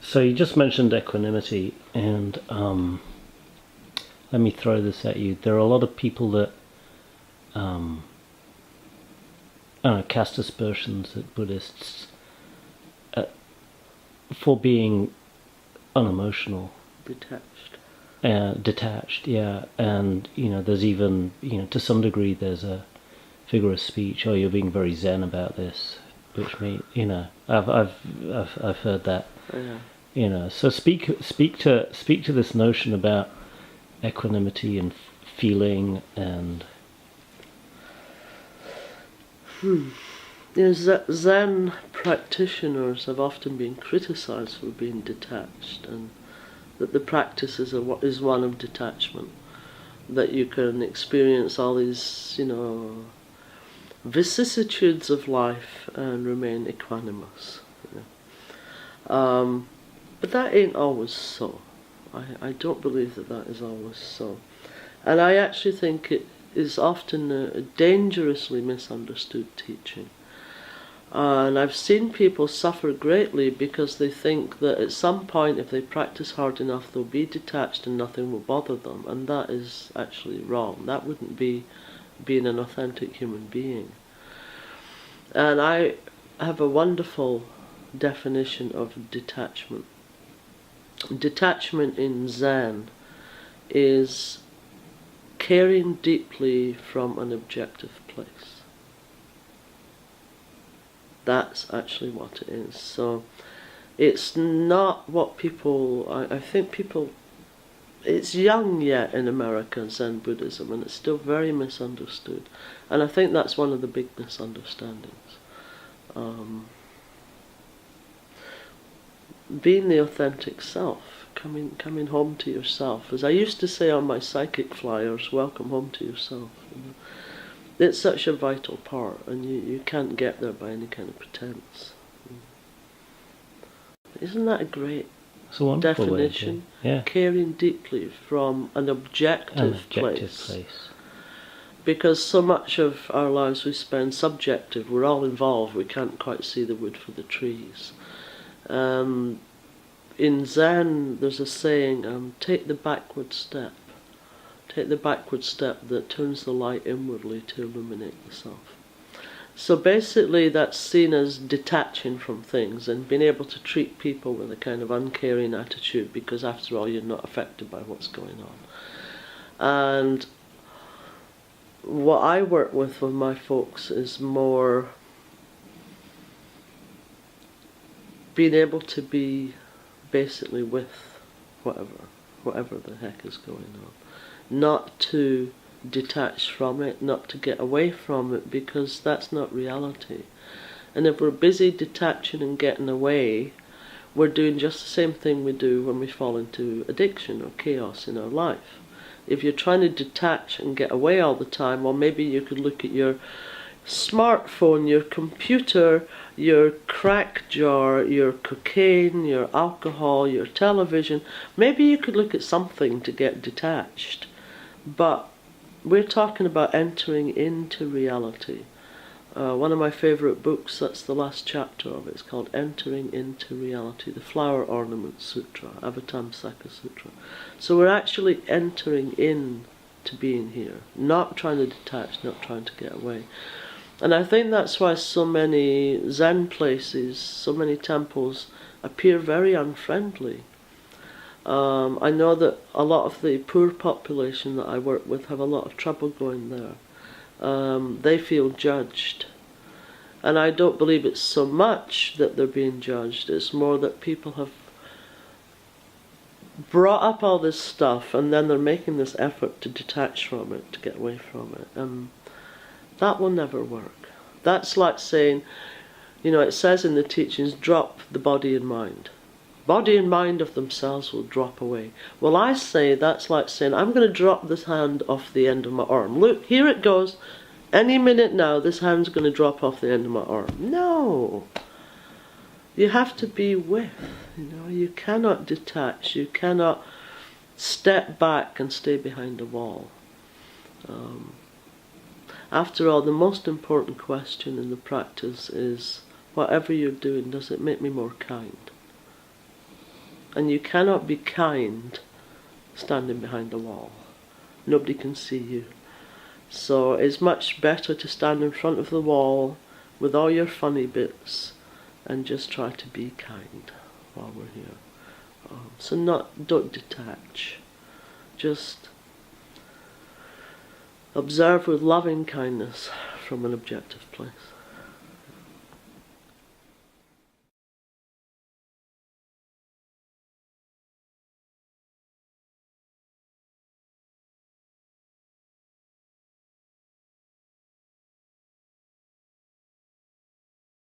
So you just mentioned equanimity, and let me throw this at you. There are a lot of people that cast aspersions at Buddhists for being unemotional, detached, yeah. And there's even to some degree there's a figure of speech. Oh, you're being very zen about this, which means I've heard that. Yeah. So speak to this notion about equanimity and feeling and. Zen practitioners have often been criticized for being detached, and that the practice is one of detachment. That you can experience all these, vicissitudes of life and remain equanimous. But that ain't always so. I don't believe that is always so. And I actually think it is often a dangerously misunderstood teaching. And I've seen people suffer greatly because they think that at some point, if they practice hard enough, they'll be detached and nothing will bother them. And that is actually wrong. That wouldn't be being an authentic human being. And I have a wonderful definition of detachment. Detachment in Zen is caring deeply from an objective place. That's actually what it is. So it's not what people, I think people, it's young yet in America, Zen Buddhism, and it's still very misunderstood. And I think that's one of the big misunderstandings. Being the authentic self, coming home to yourself. As I used to say on my psychic flyers, welcome home to yourself. It's such a vital part, and you can't get there by any kind of pretense. Isn't that a great definition? Yeah. Caring deeply from an objective place. Because so much of our lives we spend subjective, we're all involved, we can't quite see the wood for the trees. In Zen, there's a saying, take the backward step. Take the backward step that turns the light inwardly to illuminate the self. So basically that's seen as detaching from things and being able to treat people with a kind of uncaring attitude, because after all you're not affected by what's going on. And what I work with my folks is more being able to be basically with whatever the heck is going on. Not to detach from it, not to get away from it, because that's not reality. And if we're busy detaching and getting away, we're doing just the same thing we do when we fall into addiction or chaos in our life. If you're trying to detach and get away all the time, well, maybe you could look at your smartphone, your computer, your crack jar, your cocaine, your alcohol, your television. Maybe you could look at something to get detached. But we're talking about entering into reality. One of my favourite books, that's the last chapter of it, it's called Entering into Reality, the Flower Ornament Sutra, Avatamsaka Sutra. So we're actually entering in to being here, not trying to detach, not trying to get away. And I think that's why so many Zen places, so many temples appear very unfriendly. I know that a lot of the poor population that I work with have a lot of trouble going there. They feel judged. And I don't believe it's so much that they're being judged, it's more that people have brought up all this stuff and then they're making this effort to detach from it, to get away from it. And that will never work. That's like saying, it says in the teachings, drop the body and mind. Body and mind of themselves will drop away. Well, I say that's like saying, I'm going to drop this hand off the end of my arm. Look, here it goes. Any minute now, this hand's going to drop off the end of my arm. No. You have to be with. You cannot detach. You cannot step back and stay behind a wall. After all, the most important question in the practice is, whatever you're doing, does it make me more kind? And you cannot be kind standing behind a wall. Nobody can see you. So it's much better to stand in front of the wall with all your funny bits and just try to be kind while we're here. Don't detach. Just observe with loving kindness from an objective place.